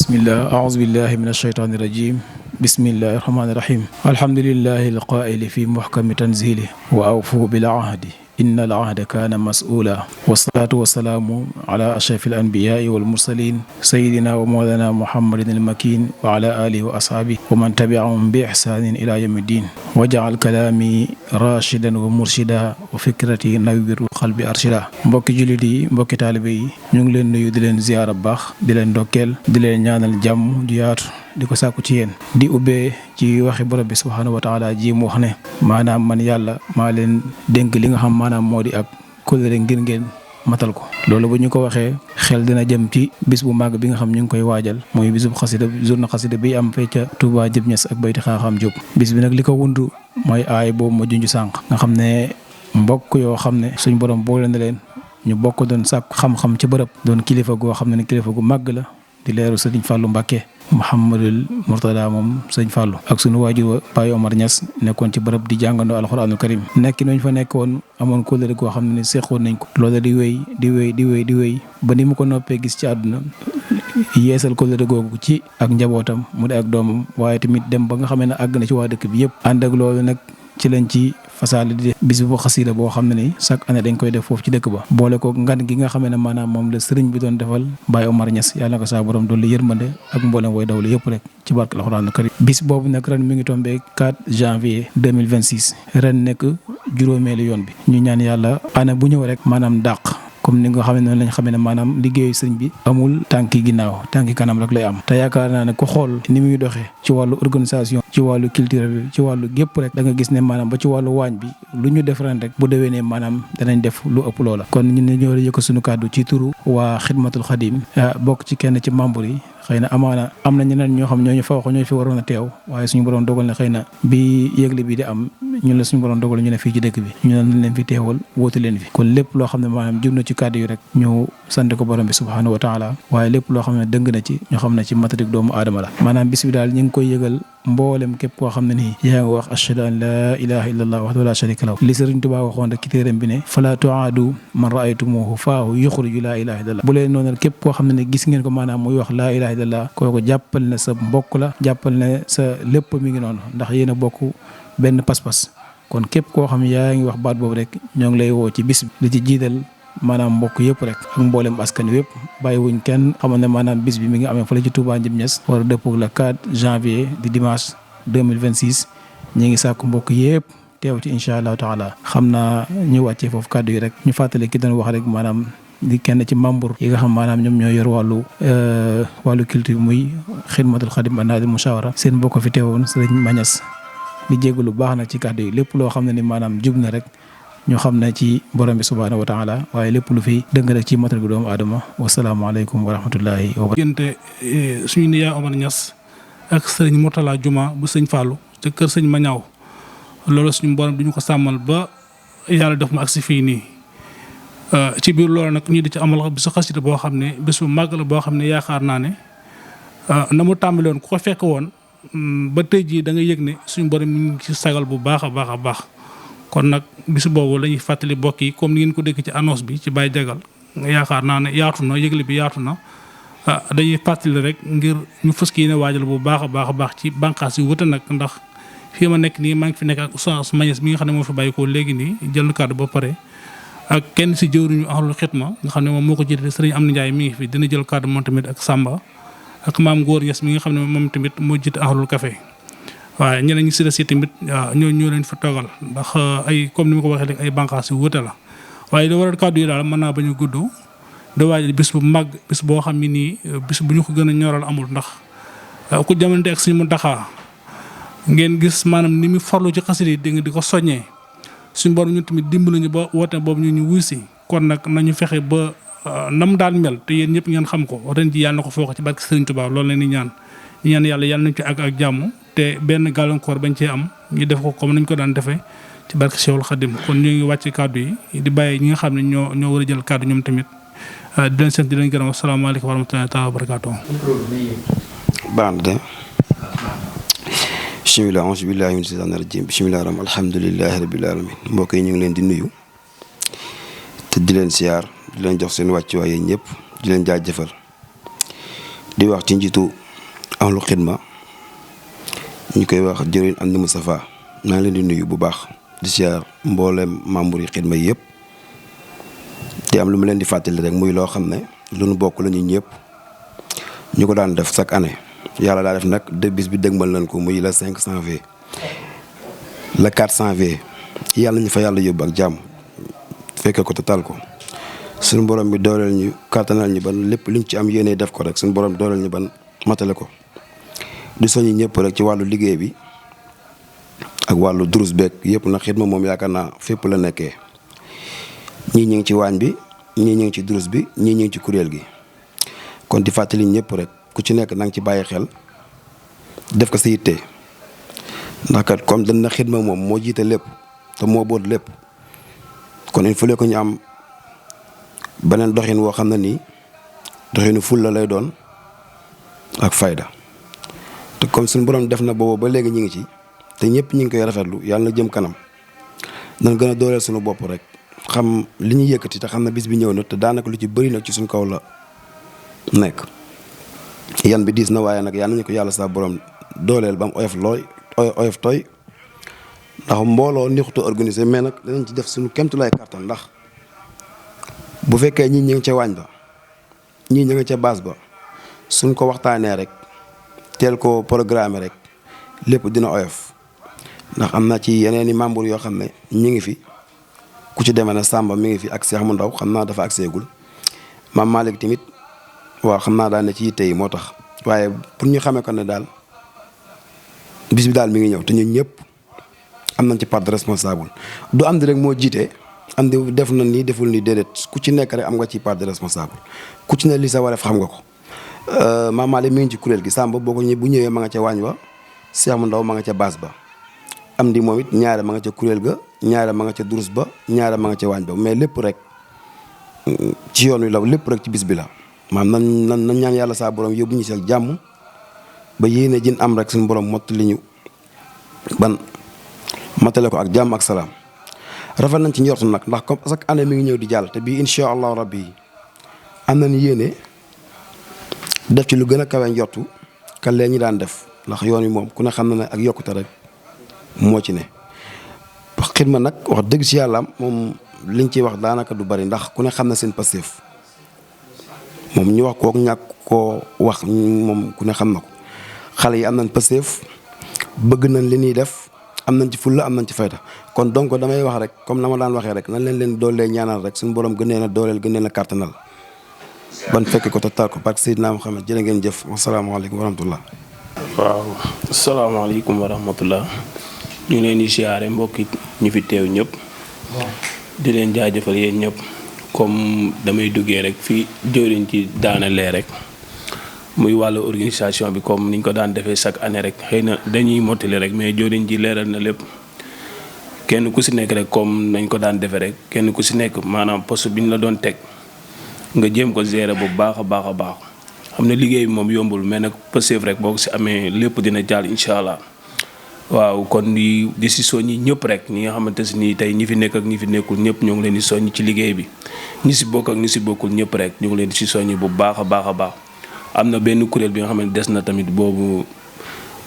bismillah aouzu billahi min ashaytaani rajim bismillahi rahmaani rahim alhamdulillahi alqaa'ili fi muhkami tanzili wa awfu bil ahdi inna al ahda kaana mas'uula wasalaatu wasalaamu ala ashrafi al anbiyaai wal mursalin sayidina wa mawlana muhammadin al makin wa ala alihi wa ashaabihi wa man tabiahum bi ihsaanin ila yawmi ddin wa jaal kalaami rashidan wa murshida wa fikrati nawwiru qalbi arshida. mbokki jullit yi mbokki taalibe yi ñu ngi leen nuyu di leen ziyaara bu baax di leen ndokkeel di leen ñaanal jàmm ju yaatu di ko sàkku ci yéen di ubbee ci waxi borom bi subhaanahu wa taala ji mu wax ne maanaam man yàlla maa leen dénk li nga xam maanaam moo di ak kóllëre ngir ngeen matal ko. loolu bu ñu ko waxee xel dina jëm ci bis bu màgg bi nga xam ñu ngi koy waajal mooy bisub xasida journée xasida bi am fee ca Touba Jëb Ñas ak bayti Xaaxaam Jóob. bis bi nag li ko wundu mooy aay boobu ma junj sànq nga xam ne mbokk yoo xam ne suñ borom boole na leen ñu bokk doon sàkk xam-xam ci bërëb doon kilifa goo xam ne kilifa gu màgg la di leeru sëriñ Fàllu Mbàkke Mouhamadul Mourtada moom sëñ Fallou ak sunu waajur wa Baye Omar Niass nekkoon ci bërëb di jàngandoo alxuraanul karim nekki nañ fa nekkoon amoon kóllëre goo xam ne seqoon nañ ko loolu di wéy ba ni mu ko noppee gis ci àdduna yeesal kóllëre googu ci ak njabootam mu di ak doomam waaye tamit dem ba nga xamee ne àgg na ci waa dëkk bi yëpp ànd ak loolu nag ci lañ ci fasaale di bis bu xasida boo xam ne ni chaque année dañ koy def foofu ci dëkk ba boole ko ngan gi nga xamee ne maanaam moom la sëriñ bi doon defal Baye Omar Niass yàlla na ko saa borom doon la yërmande ak mboolem way dawlu yëpp rek ci barke alxuraan karim bis boobu nag ren mi ngi tombé 4 janvier 2026 ren nekk juróomeelu yoon bi ñu ñaan yàlla année bu ñëw rek maanaam dàq comme ni nga xam ne noonu lañ xamee ne maanaam liggéeyu sëriñ bi amul tànki ginnaaw tànki kanam rek lay am te yaakaar naa ne ko xool ni muy doxee ci wàllu organisation ci wàllu culture bi ci wàllu gépp rek da nga gis ne maanaam ba ci wàllu waañ bi lu ñu def ren rek bu déwénee maanaam danañ def lu ëpp loola kon ñu ne ñoo yëkk suñu kàddu ci turu waa xidmatul xadim bokk ci kenn ci membre yi xëy na amaana am na ñeneen ñoo xam ñooñu fa wax ñoo fi waroon a teew waaye suñu borom dogal ne xëy na bi yëgle bi di am ñun la suñu borom dogal ñu ne fii ci dëkk bi ñu ne nañ leen fi teewal wóotu leen fi kon lépp loo xam ne maanaam jëm na ci kàddu yi rek ñu sant ko borom bi subhaanahu wa taala waaye lépp loo xam ne dëng na ci ñu xam ne ci matadik doomu aadama la maanaam bis bi daal ñu ngi koy yëgal mboolem képp koo xam ne nii yaa ngi wax ashhadu an laa ilaha illallah wahdahu la sharika lahu li Sëriñ Tuubaa waxoon rek ci téeram bi ne fala tuaadu man raaytumuhu faahu yuxriju laa ilaha illallah bu leen noonu képp koo xam ne gis ngeen ko maanaam muy wax laa ilaha illallah kooku jàppal ne sa mbokk la jàppal ne sa lépp mi ngi noonu ndax yéen a bokk benn pas-pas kon képp koo xam ne yaa ngi wax baat boobu rek ñoo ngi lay woo ci bis bi li ci jiital maanaam mbokk yëpp rek ak mboolem askan wi yëpp bàyyiwuñ kenn xamal ne maanaam bis bi mi ngi amee fële ci Touba Jëb Ñas war a dëppoo le 4 janvier di dimanche 2026 ñi ngi sàkku mbokk yëpp teew ci incha allahu taala xam naa ñu wàccee foofu kàddu yi rek ñu fàttali ki doon wax rek maanaam di kenn ci membre yi nga xam maanaam ñoom ñoo yor wàllu culture muy xidmatul xadim anaadi mushawara seen mbokk fi teewoon sëriñ Mañas di jéggu lu baax nag ci kàddu yi lépp loo xam ne ni maanaam jub na rek ñu xam ne ci borom bi subhaanahu wa taala waaye lépp lu fi dëng rek ci matal bi doomu aadama wasalaamaaleykum wa rahmatullahi wa barakatuh. suñu niyaa Omar Niass ak sëriñ Mourtala Juma bu sëñ Fallou ca kër sëñ Mañaaw loolu suñu borom du ñu ko sàmmal ba yàlla def mu agsi fii nii ci biir loolu nag ñu di ci amal bisu xasida boo xam ne bés bu màgg la boo xam ne yaakaar naa ne na mu tàmbali woon ku ko fekk woon ba tey jii da nga yëg ne suñu borom mi ngi ci sagal bu baax a baax a baax kon nag bis boobu lañuy fàttali bokk yi comme ni ngeen ko dégg ci annonce bi ci Baye Jagal yaakaar naa ne yaatu na yëgle bi yaatu na dañuy fàttali rek ngir ñu fës kii ne waajal bu baax a baax ci bànqaas yi wute nag ndax fii ma nekk nii maa ngi fi nekk ak Oustaz Mañes mi nga xam ne moo fi bàyyi ko léegi nii jël na kàddu ba pare ak kenn si jëwriñu ahlul xidma nga xam ne moom moo ko jiite sëriñ Amdi Njaay mi ngi fi dina jël kàddu moom tamit ak Samba ak maam Góor Ñas mi nga xam ne moom tamit moo jiite ahlul café waaye ñeneen ñi si des tamit ñoo leen fa toogal ndax ay comme ni ma ko waxee léegi ay bànqaas yu wute la waaye li waral kàddu yi daal mën naa bañ a gudd da waajal bis bu mag bis boo xam ne nii bis bu ñu ko gën a ñoral amul ndax ku jamonte ak suñu Muntaxa ngeen gis maanaam ni mu farlu ci xasida yi di ko soññee suñu borom ñun tamit dimbali ñu ba woote boobu ñu wuy si kon nag nañu fexe ba nam daan mel te yéen ñëpp ngeen xam ko ren ji yàlla na ko foo ko ci barke Sëriñ Tuubaa loolu la ñuy ñaan yàlla nañ ci ak jàmm te benn gàllankoor bañ cee am ñu def ko comme nañ ko daan defee ci barke Cheikhul Khadim kon ñu ngi wàcc kàddu yi di bàyyi ñi nga xam ne ñoo war a jël kàddu ñoom tamit di leen sant di leen gërëm asalaamaaleykum wa rahmatullahi taala wa barakaatu. baax na de bisimilah auzu billahi min shaytaani rajim bisimilah rahmaan alhamdulilahi rabil alamin mbokk yi ñu ngi leen di nuyu te di leen siyaar di leen jox seen wàccuwaay yéen ñëpp di leen jaajëfal di wax ci njiitu ahlu xidma ñu koy wax jëriñ Amdi Moustapha maa ngi leen di nuyu bu baax di siyaar mboolem membre yi xidma yi yëpp te am lu mu leen di fàttali rek muy loo xam ne lu nu bokk la ñu ñëpp ñu ko daan def chaque année yàlla daa def nag de bis bi dëgmal nañ ko muy le 5 janvier le 4 janvier yàlla ñu fa yàlla yóbbu ak jàmm fekke ko te tal ko suñu borom bi dooleel ñu kàttanal ñu ban lépp luñ ci am yéene def ko rek suñu borom dooleel ñu ban matale ko di soññi ñëpp rek ci wàllu liggéey bi ak wàllu durus beeg yëpp nag xidma moom yaakaar naa fépp la nekkee ñii ñu ngi ci waañ bi ñii ñu ngi ci durus bi ñii ñu ngi ci kuréel gi kon di fàttali ñëpp rek ku ci nekk na nga ci bàyyi xel def ko sa yitte ndax kat comme dañ na xidma moom moo jiite lépp te moo boot lépp kon il faut que ñu am beneen doxin woo xam ne nii doxinu fulla lay doon ak fayda te comme suñu borom def na boobu ba léegi ñu ngi ci te ñëpp ñu ngi koy rafetlu yàlla na jëm kanam dañ gën a dooleel suñu bopp rek xam li ñuy yëkkati te xam ne bis bi ñëw na te daanaka lu ci bëri nag ci suñu kaw la nekk yan bi diis na waaye nag yàlla nañu ko yàlla sa borom dooleel ba mu oyof tooy ndax mbooloo nixutu organisé mais nag danañ ci def suñu kemtulaay kàttan ndax bu fekkee ñii ñu ngi ca waañ ba ñii ñu ngi ca base ba suñ ko waxtaanee rek teel ko programme rek lépp dina oyof ndax am na ci yeneen i membres yoo xam ne ñi ngi fi ku ci demee ne Samba mi ngi fi ak Cheikh mu ndaw xam naa dafa agseegul Maam Malick tamit waaw xam naa daal ne ci yitte yi moo tax waaye pour ñu xamee ko ne daal bis bi daal mi ngi ñëw te ñun ñëpp am nañ ci part de responsable du am di rek moo jiite am di def na nii deful nii déedéet ku ci nekk rek am nga ci part de responsable ku ci ne li sa wareef xam nga ko Maam Malick mi ngi ci kuréel gi Samba boo ko bu ñëwee ma nga ca waañ wa Cheikh mu ndaw ma nga ca base ba am di moom it ñaare ma nga ca kuréel ga ñaare ma nga ca durus ba ñaare ma nga ca waañ ba mais lépp rek ci yoon wi la lépp rek ci bis bi la maanaam nan ñaan yàlla saa borom yóbbu ñu si ak jàmm ba yéene jin am rek suñu borom mott li ñu ban matale ko ak jàmm ak salaam rafet nañ ci njortu nag ndax comme chaque année mi ngi ñëw di jàll te bii incha allahu rabbi am nañ yéene def ci lu gën a kawe njortu kan lee ñi daan def ndax yoon wi moom ku ne xam na ne ak yokkute rek moo ci ne xidma nag wax dëgg si yàlla moom liñ ciy wax daanaka du bari ndax ku ne xam na seen passif moom ñu wax kook ñàkk koo wax moom ku ne xam na ko xale yi am nañ passif bëgg nañ li ñuy def am nañ ci fulla am nañ ci fayda kon donc damay wax rek comme na ma daan waxee rek nañ leen doolee ñaanal rek suñu borom gën leen a dooleel gën leen a kàttanal ban fekk ko te tal ko parce que Seydina Muhammad jërë ngeen jëf wasalaamaaleykum wa rahmatullah. waaw asalaamaaleykum wa rahmatullah ñu ngi leen di siyaare mbokki ñu fi teew ñëpp di leen jaajëfal yéen ñëpp comme damay duggee rek fii jëriñ ci daanalee rek muy wàllu organisation bi comme niñ ko daan defee chaque année rek xëy na dañuy mottali rek mais jëriñ ji leeral na lépp kenn ku si nekk rek comme nañ ko daan defee rek kenn ku si nekk maanaam poste bi ñu la doon teg nga jéem ko gérer bu baax a baax a baax xam ne liggéey bi moom yombul mais nag pëseef rek boo ko si amee lépp dina jàll incha allah. waaw kon di si soññi ñëpp rek ñi nga xamante si nii tey ñi fi nekk ak ñi fi nekkul ñëpp ñoo ngi leen di soññ ci liggéey bi ñi si bokk ak ñi si bokkul ñëpp rek ñu ngi leen di si soññ bu baax a baax a baax. am na benn kuréel bi nga xam ne des na tamit boobu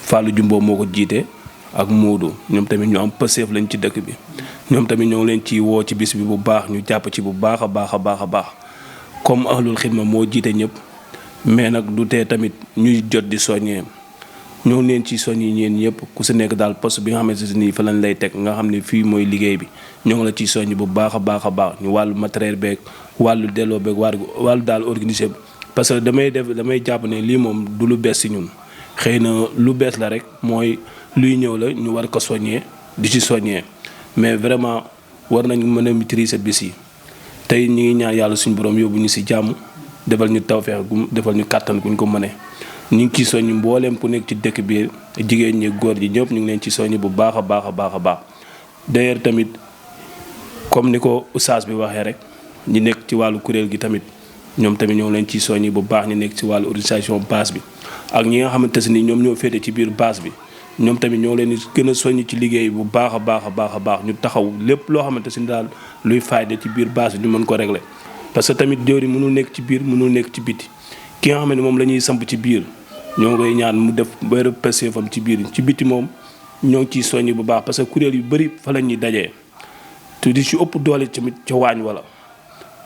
Fallou Jumbo moo ko jiite ak Moodu ñoom tamit ñu am pëseef lañ ci dëkk bi ñoom tamit ñoo ngi leen ci woo ci bis bi bu baax ñu jàpp ci bu baax a baax a baax a baax comme ahlul xidma moo jiite ñëpp mais nag du tee tamit ñuy jot di soññee. ñoo ngi leen ci soññi ñeen ñëpp ku si nekk daal poste bi nga xamante ne nii fa lañ lay teg nga xam ne fii mooy liggéey bi ñoo ngi la ciy soññ bu baax a baax a baax ñu wàllu matériel beeg wàllu delloo beeg wàllu daal organisé bi parce que damay jàpp ne lii moom du lu bees si ñun xëy na lu bees la rek mooy luy ñëw la ñu war ko soññee di ci soññee mais vraiment war nañ mën a maîtriser bis yi tey ñu ngi ñaan yàlla suñu borom yóbbu ñu si jàmm defal ñu tawfeex gu defal ñu kàttan guñ ko mënee. ñu ngi ciy soññ mbooleem ku nekk ci dëkk bi jigéen ñi góor ji ñëpp ñu ngi leen ci soññ bu baax a baax a baax a baax d'ailleurs tamit comme ni ko oustaz bi waxee rek ñi nekk ci wàllu kuréel gi tamit ñoom tamit ñoo ngi leen ciy soññ bu baax ñu nekk ci wàllu organisation base bi ak ñi nga xamante ne ni ñoom ñoo féete ci biir base bi ñoom tamit ñoo leen di gën a soññ ci liggéey bu baax a baax a baax a baax ñu taxaw lépp loo xamante ne daal luy fayda ci biir base bi ñu mën ko régler parce que tamit jëwri mënul nekk ci biir mënul nekk ci biti ki nga xam ne moom la ñuy samp ci biir ñoo ngi koy ñaan mu def ba repêché fam ci biir ci biti moom ñoo ngi ciy soññi bu baax parce que kuréel yu bëri fa la ñuy dajee te di ci ëpp doole tamit ca waañ wala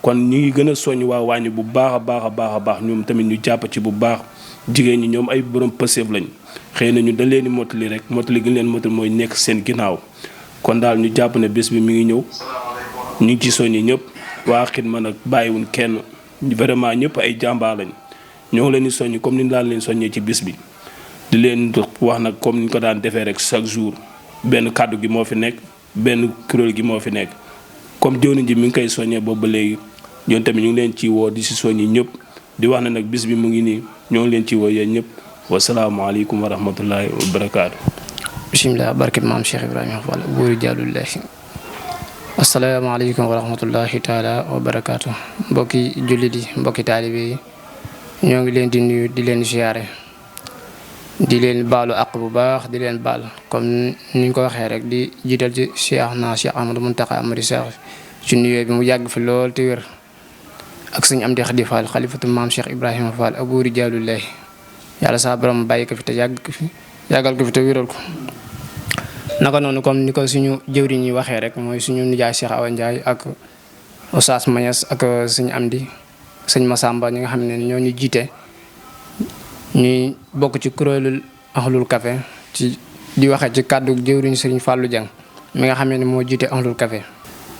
kon ñu ngi gën a soññ waa waañ bu baax a baax a baax a baax ñoom tamit ñu jàpp ci bu baax jigéen ñi ñoom ay borom pëseef lañ xëy na ñu dañ leen di mottali rek mottali gi leen mottali mooy nekk seen ginnaaw kon daal ñu jàpp ne bés bi mi ngi ñëw ñu ngi ci soññi ñëpp waa Xidma nag bàyyiwuñ kenn vraiment ñëpp ay jàmbaar lañ ñoo ngi leen di soññ comme ni ñu daan leen soññee ci bis bi di leen wax nag comme ni ñu ko daan defee rek chaque jour benn kàddu gi moo fi nekk benn kuréel gi moo fi nekk comme jëwriñ ji mi ngi koy soññee boobu ba léegi ñoom tamit ñu ngi leen ciy woo di si soññi ñëpp di wax ne nag bis bi mu ngi nii ñoo ngi leen ciy woo yéen ñëpp wasalaamaaleykum wa rahmatullahi wa barakaatu. bisimilah barke maam Cheikh Ibrahima Fall buuri jàllullahi asalaamaaleykum wa rahmatullahi taala wa barakaatu. mbokki jullit yi mbokki taalibe yi ñoo ngi leen di nuyu di leen ziare di leen baalu àq bu baax di leen baal comme ni ñu ko waxee rek di jiital ci Cheikh Ahmadou Mountakha Amady Cheikh ci nuyoo bi mu yàgg fi lool te wér ak sëñ Amdi Xadi Fall xalifatu maam Cheikh Ibrahima Fall abu rijaalullahi yàlla saa borom bàyyi ko fi te yàggal ko fi te wéral ko. naka noonu comme ni ko suñu jëwriñ yi waxee rek mooy suñu nijaay Cheikh Awa Ndiaye ak Oustaz Mañas ak sëñ Amdi sëñ Massamba ñi nga xam ne ñoo ñu jiite ñuy bokk ci kuréelul Ahlul Café ci di waxee ci kàddu jëwriñ Sëriñ Fallou Dieng mi nga xam ne moo jiite Ahlul Café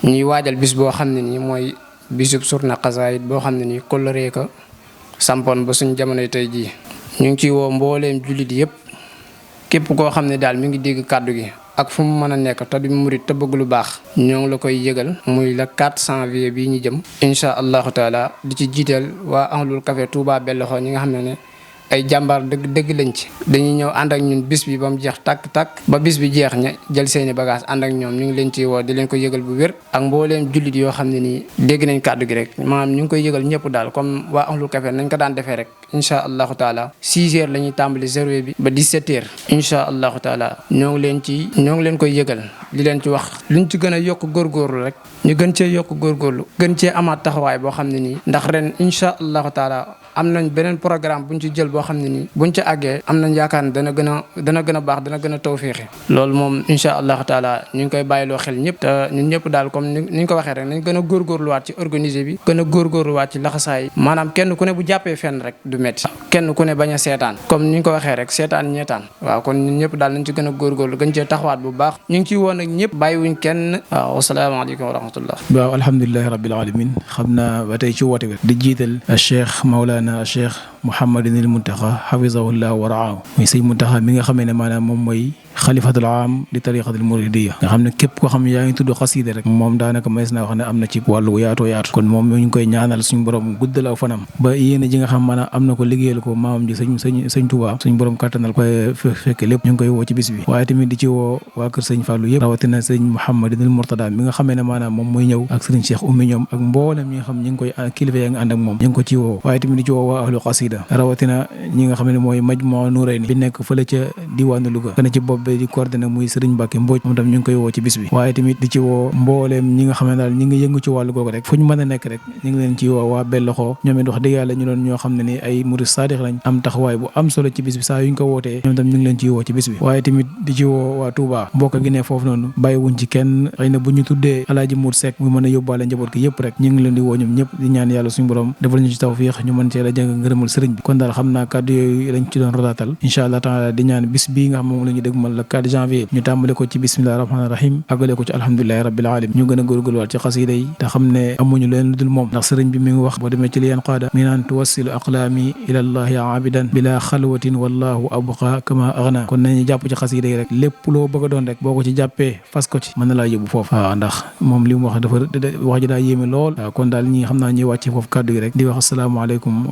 ñuy waajal bis boo xam ne nii mooy bisub surna xasaayit boo xam ne nii koloree ko sampoon ba suñ jamonoy tey jii ñu ngi ciy woo mbooleem jullit yëpp képp koo xam ne daal mi ngi dégg kàddu gi ak fu mu mën a nekk te du murit te bëgg lu baax ñoo ngi la koy yëgal muy le 4 janvier bii ñu jëm incha allahu taala di ci jiital waa Ahlul Café Touba Belloxo ñi nga xam ne ay jàmbaar dëgg lañ ci dañuy ñëw ànd ak ñun bis bi ba mu jeex tàkk ba bis bi jeex ña jël seeni bagage ànd ak ñoom ñu ngi leen ciy woo di leen ko yëgal bu wér ak mbooleem jullit yoo xam ne nii dégg nañ kàddu gi rek maanaam ñu ngi koy yëgal ñëpp daal comme waa Ahlul Café nañ ko daan defee rek incha allahu taala 6 heures la ñuy tàmbali 0 bi ba 17 heures incha allahu taala ñoo ngi leen koy yëgal di leen ci wax luñ ci gën a yokk góorgóorlu rek ñu gën cee yokk góorgóorlu gën cee amaat taxawaay boo xam ne nii ndax ren incha allahu taala am nañ beneen programme buñ ci jël boo xam ne nii buñ ci àggee am nañ yaakaar ne dana gën a baax dana gën a tawféexe loolu moom incha allahu taala ñu ngi koy bàyyiloo xel ñëpp te ñun ñëpp daal comme ni ñu ko waxee rek nañ gën a góorgóorluwaat ci organiser bi gën a góorgóorluwaat ci laxasaay maanaam kenn ku ne bu jàppee fenn rek du metti kenn ku ne bañ a seetaan comme ni ñu ko waxee rek seetaan ñeetaan waaw kon ñun ñëpp daal nañ ci gën a góorgóorlu gën cee taxawaat bu baax ñu ngi ciy woon ak ñëpp bàyyiwuñ kenn waaw wasalaamaaleykum wa rahmatullah waaw alhamdulilahi rabbil alamin xam naa ba tey ci woote bi di jiital Cheikh Maulana Cheikh Mouhamadinil Muntaxa xafisahullah wa raahu muy sëñ Muntaxa mi nga xamee ne maanaam moom mooy xalifatul am di tariqatul muridiyya nga xam ne képp koo xam ne yaa ngi tudd xasida rek moom daanaka mays naa wax ne am na ci wàllu bu yaatoo yaatu kon moom ñu ngi koy ñaanal suñu borom guddal aw fanam ba yéene ji nga xam maanaam am na ko liggéeyal ko maamam ji sëñ Tuubaa suñu borom kattanal ko fekke lépp ñu ngi koy woo ci bis bi waaye tamit di ci woo waa kër sëñ Fallou yëpp rawatina sëñ Mouhamadinil Mourtada mi nga xamee ne maanaam moom mooy ñëw ak sëriñ Cheikh Oumy ñoom ak mboolem ñi nga xam ñi ngi koy kilifa yaa ngi ànd ak moom ñu ngi ko ci woo waaye tamit di ci woo waa ahlu xasida rawatina ñi nga xam ne mooy Majmuu Nurayni bi nekk fële ca diwaanu Louga kana ci bopp bi di coordonné muy Sëriñ Mbàkke Mbooj moom tam ñu ngi koy woo ci bis bi waaye tamit di ci woo mbooleem ñi nga xam ne daal ñi ngi yëngu ci wàllu googu rek fu ñu mën a nekk rek ñu ngi leen ci woo waa Belloxo ñoom it wax dëgg yàlla ñu doon ñoo xam ne ni ay murid saadix lañ am taxawaay bu am solo ci bis bi saa yuñ ko wootee ñoom tam ñu ngi leen ci woo ci bis bi waaye tamit di ci woo waa Touba mbokk gi ne foofu noonu bàyyi wuñ ci kenn xëy na bu ñu tuddee Alaaji Mour Seck mu mën a yóbbaale njaboot gi yëpp rek ñu ngi leen di woo ñoom ñëpp di ñaan yàlla suñu borom defal ñu ci tawfiix ñu mën cee la jàng ngërëmal sëriñ bi kon daal xam naa kàddu yooyu lañ ci doon rodaatal incha allah taala di ñaan bis bii nga xam moom la ñu dégmal le 4 janvier ñu tàmbale ko ci bismillahi rahmaani rahim àggale ko ci alhamdulilahi rabbil alamin ñu gën a góorgóorluwaat ci xasida yi te xam ne amuñu leen lu dul moom ndax sëriñ bi mi ngi wax boo demee ci li yeen qaada mi naan tuwassilu aqlaami ilallahi abidan bila xalwatin wallahu abqa kama aghna kon nañu jàpp ci xasida yi rek lépp loo bëgg a doon rek boo ko ci jàppee fas ko ci mën na laa yóbbu foofu waaw ndax moom li mu wax dafa wax ji daa yéeme lool waaw kon daal ñi xam naa ñuy wàcce foofu kàddu yi rek di wax asalaamaaleykum